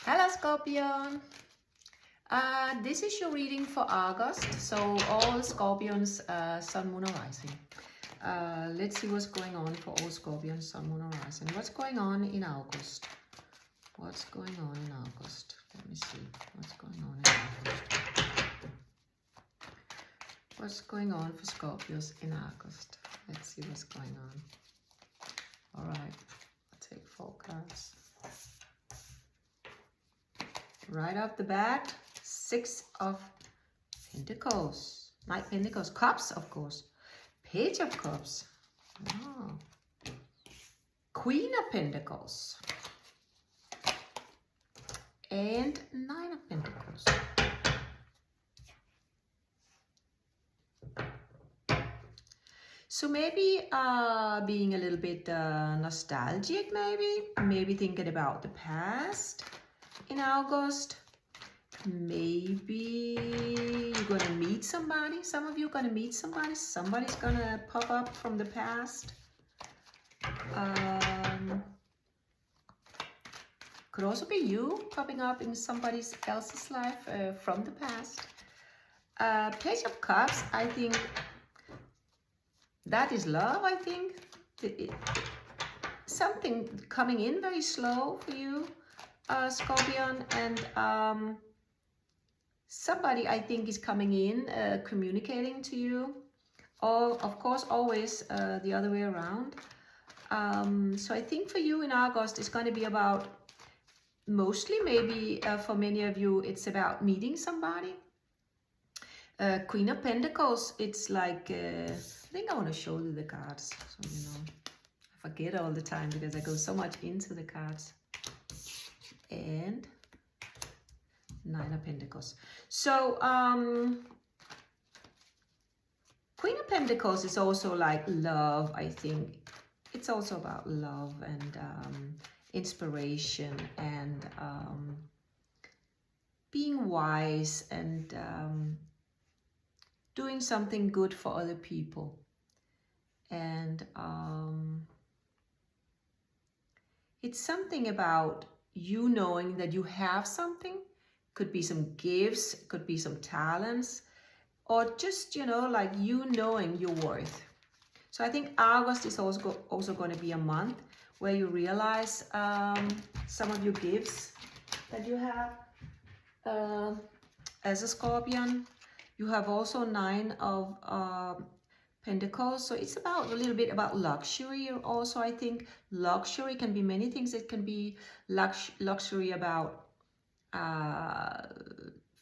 Hello Scorpion. This is your reading for August. So all Scorpions, Sun, Moon, and Rising. Let's see what's going on for all Scorpions, Sun, Moon, and Rising. What's going on in August? What's going on in August? Let me see. What's going on in August? What's going on for Scorpios in August? Let's see what's going on. All right. I'll take 4 cards. Right off the bat, 6 of Pentacles, Knight Pentacles, Cups, of course, Page of Cups, oh. Queen of Pentacles, and 9 of Pentacles. So maybe being a little bit nostalgic, maybe thinking about the past in August. Maybe you're gonna meet somebody. Some of you are gonna meet somebody. Somebody's gonna pop up from the past. Could also be you popping up in somebody else's life from the past. Page of Cups, I think that is love, I think. Something coming in very slow for you, Scorpion, and somebody I think is coming in, communicating to you, or of course always the other way around. So I think for you in August it's going to be about, mostly maybe for many of you, it's about meeting somebody. Queen of Pentacles, it's like, I think I want to show you the cards, so you know, I forget all the time because I go so much into the cards. And 9 of Pentacles. So Queen of Pentacles is also like love, I think. It's also about love and inspiration and being wise and doing something good for other people. And it's something about you knowing that you have something. Could be some gifts, could be some talents, or just, you know, like you knowing your worth. So I think August is also going to be a month where you realize some of your gifts that you have as a Scorpion. You have also 9 of Pentacles, so it's about a little bit about luxury. Also, I think luxury can be many things. It can be luxury about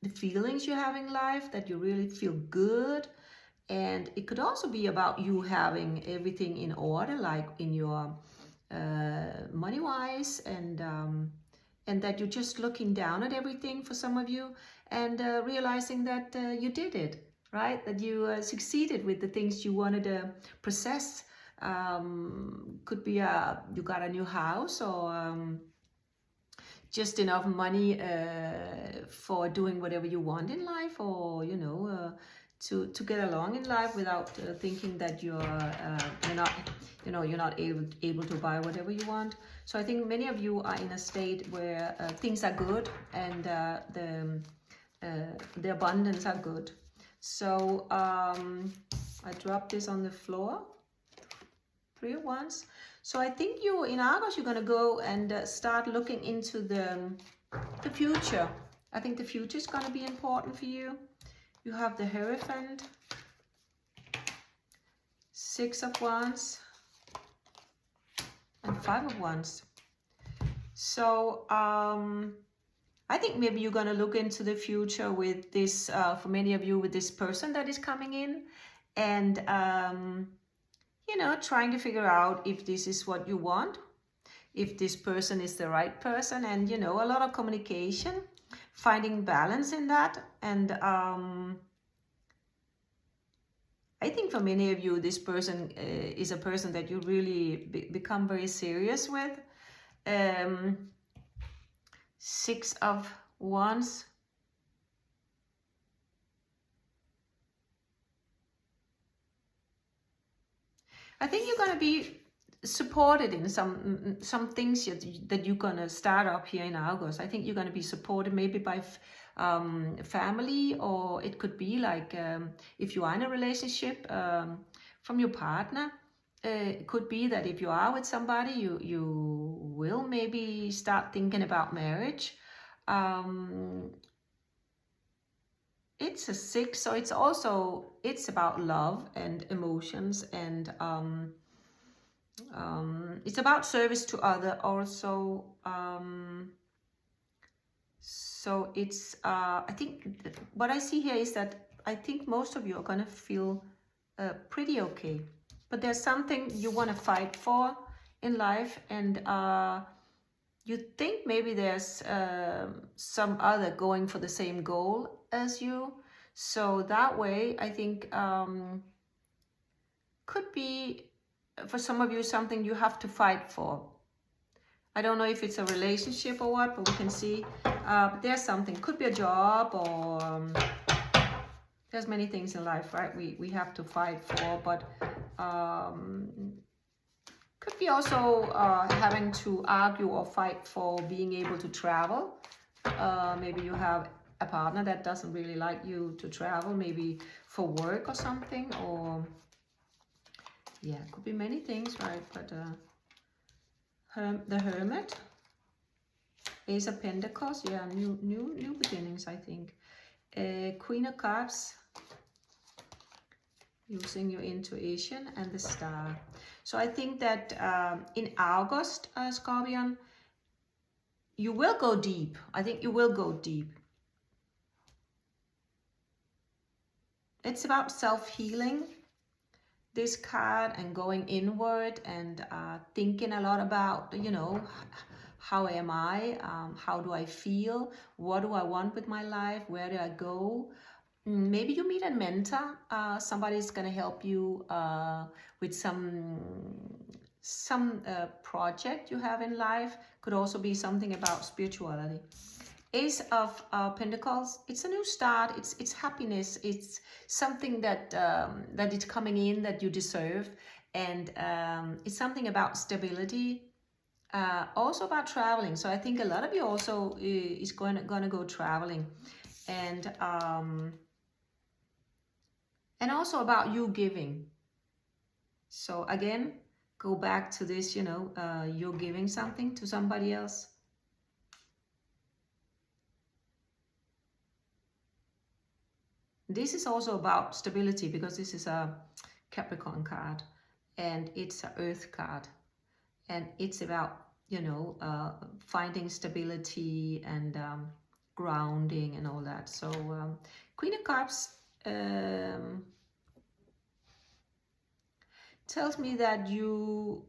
the feelings you have in life, that you really feel good. And it could also be about you having everything in order, like in your money wise, and that you're just looking down at everything for some of you, and realizing that you did it, right? That you succeeded with the things you wanted to possess. Could be you got a new house, or just enough money for doing whatever you want in life, or you know, to get along in life without thinking that you're not, you know, you're not able to buy whatever you want. So I think many of you are in a state where things are good, and the abundance are good. So I dropped this on the floor 3 once. So I think you, in August, you're going to go and start looking into the future. I think the future is going to be important for you. You have the Hierophant, 6 of Wands, and 5 of Wands. So I think maybe you're going to look into the future with this, for many of you, with this person that is coming in, and you know, trying to figure out if this is what you want, if this person is the right person, and, you know, a lot of communication, finding balance in that. And I think for many of you, this person is a person that you really become very serious with. 6 of Wands. I think you're going to be supported in some things that you're gonna start up here in August. I think you're gonna be supported maybe by family, or it could be like if you are in a relationship, from your partner. It could be that if you are with somebody, you will maybe start thinking about marriage. It's a 6, so it's about love and emotions, and it's about service to other also. So it's I think what I see here is that I think most of you are gonna feel pretty okay, but there's something you want to fight for in life, and you think maybe there's some other going for the same goal as you. So that way, I think could be for some of you something you have to fight for. I don't know if it's a relationship or what, but we can see there's something. Could be a job, or there's many things in life, right? We have to fight for, but could be also having to argue or fight for being able to travel. Maybe you have a partner that doesn't really like you to travel, maybe for work or something, or yeah, it could be many things, right? But the Hermit, Ace of Pentacles, yeah, new beginnings, I think. Queen of Cups, using your intuition, and the Star. So I think that in August, Scorpion, you will go deep. I think you will go deep. It's about self-healing, this card, and going inward, and thinking a lot about, you know, how am I? How do I feel? What do I want with my life? Where do I go? Maybe you meet a mentor. Somebody's going to help you with some project you have in life. Could also be something about spirituality. Ace of Pentacles, it's a new start, it's happiness, it's something that that is coming in that you deserve, and it's something about stability, also about traveling. So I think a lot of you also is gonna go traveling, and also about you giving. So again, go back to this, you know, you're giving something to somebody else. This is also about stability, because this is a Capricorn card, and it's an Earth card, and it's about, you know, finding stability and grounding and all that. So Queen of Cups tells me that you,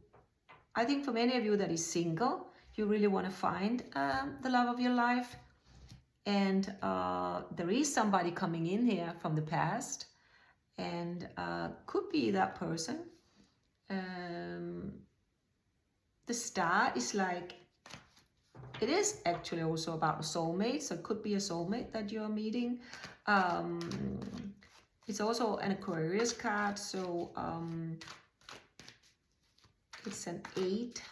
I think for many of you that is single, you really want to find the love of your life. And there is somebody coming in here from the past, and could be that person. The Star is like, it is actually also about a soulmate, so it could be a soulmate that you're meeting. It's also an Aquarius card, so it's an 8.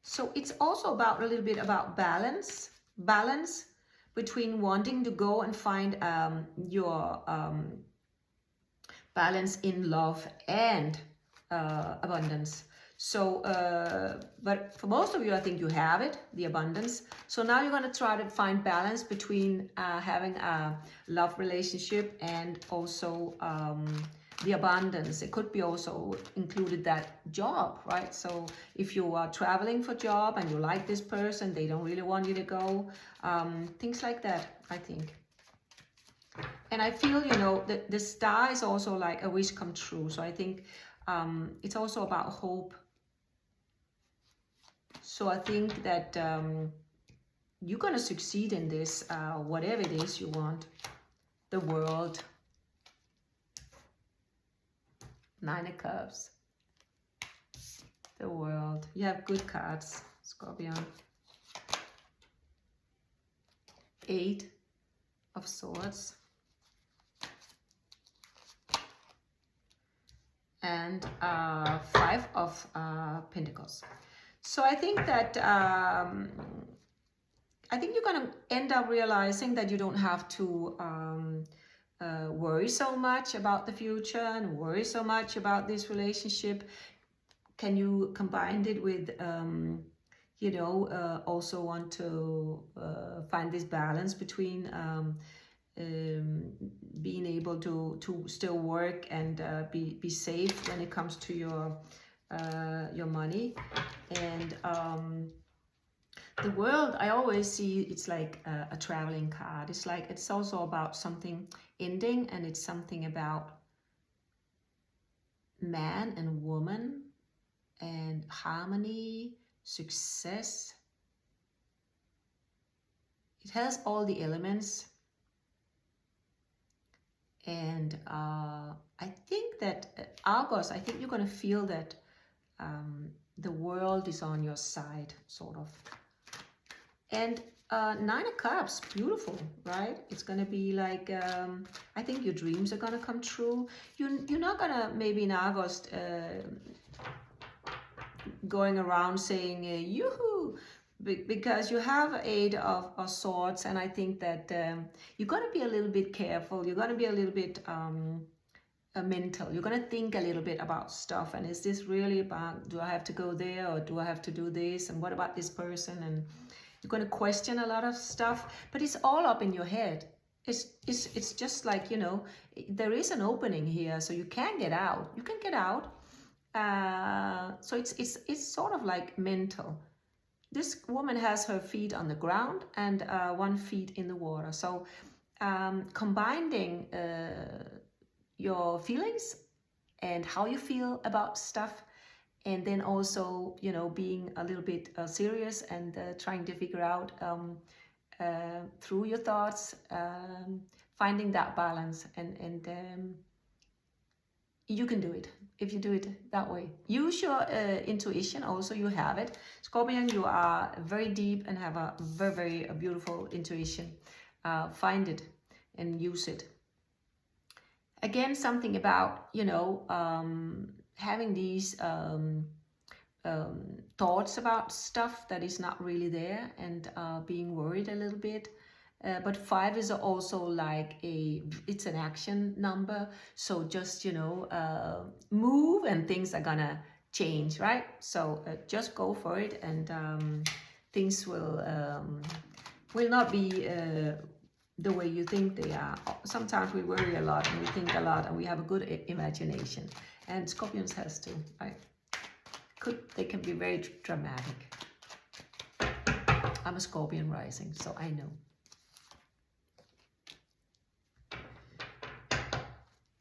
So it's also about a little bit about balance between wanting to go and find your balance in love and abundance. So, but for most of you, I think you have it, the abundance. So now you're going to try to find balance between having a love relationship and also the abundance. It could be also included that job, right? So if you are traveling for job and you like this person, they don't really want you to go, things like that, I think. And I feel, you know, that the Star is also like a wish come true. So I think it's also about hope. So I think that you're going to succeed in this, whatever it is you want. The World. 9 of Cups. The World. You have good cards, Scorpion. 8 of Swords. and Five of Pentacles. So I think that I think you're going to end up realizing that you don't have to worry so much about the future and worry so much about this relationship. Can you combine it with, you know, also want to find this balance between being able to still work and be safe when it comes to your money. And the world, I always see it's like a traveling card. It's like it's also about something ending, and it's something about man and woman and harmony, success. It has all the elements. And I think that August, I think you're going to feel that the world is on your side, sort of. And Nine of Cups, beautiful, right? It's going to be like, I think your dreams are going to come true. You're not going to, maybe in August, going around saying, yoo-hoo, because you have Eight of Swords, and I think that you're going to be a little bit careful. You're going to be a little bit mental. You're going to think a little bit about stuff. And is this really about, do I have to go there, or do I have to do this? And what about this person? And you're going to question a lot of stuff, but it's all up in your head. It's just like, you know, there is an opening here, so you can get out. You can get out. So it's sort of like mental. This woman has her feet on the ground and 1 foot in the water. So combining your feelings and how you feel about stuff, and then also, you know, being a little bit serious and trying to figure out through your thoughts, finding that balance, and you can do it if you do it that way. Use your intuition also. You have it, Scorpion. You are very deep and have a very, very beautiful intuition. Find it and use it. Again, something about, you know, having these thoughts about stuff that is not really there, and being worried a little bit. But 5 is also like it's an action number. So just, you know, move and things are gonna change, right? So just go for it, and things will not be the way you think they are. Sometimes we worry a lot and we think a lot and we have a good imagination. And Scorpions has to, right? They can be very dramatic. I'm a Scorpion rising, so I know.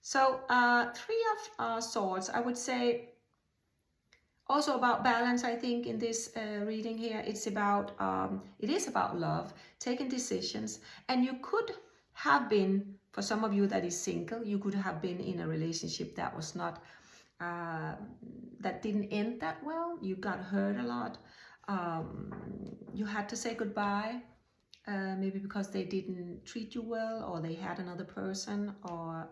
So 3 of Swords, I would say, also about balance. I think in this reading here, it's about it is about love, taking decisions. And you could have been, for some of you that is single, you could have been in a relationship that was not that didn't end that well. You got hurt a lot. You had to say goodbye, maybe because they didn't treat you well, or they had another person, or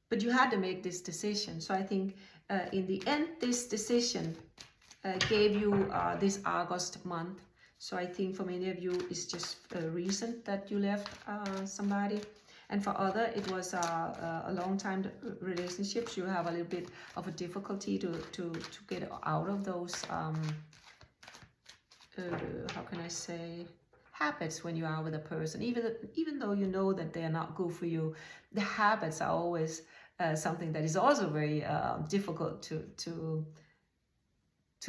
but you had to make this decision. So I think in the end, this decision gave you this August month. So I think for many of you, it's just recent that you left somebody. And for other, it was a long time relationship. So you have a little bit of a difficulty to get out of those, how can I say, habits when you are with a person. Even though you know that they are not good for you, the habits are always something that is also very difficult to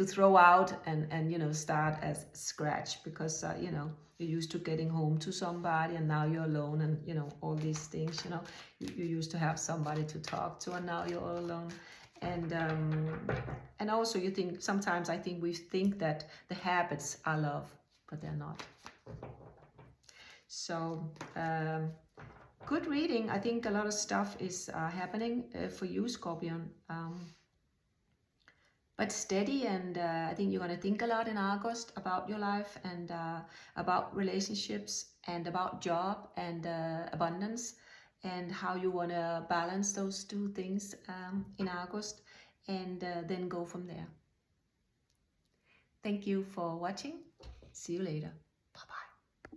throw out and you know, start as scratch, because you know, you're used to getting home to somebody, and now you're alone, and you know, all these things, you know, you used to have somebody to talk to, and now you're all alone. And also you think, sometimes I think we think that the habits are love, but they're not. So good reading. I think a lot of stuff is happening for you, Scorpion. But steady, and I think you're going to think a lot in August about your life, and about relationships, and about job, and abundance, and how you want to balance those two things in August, and then go from there. Thank you for watching. See you later.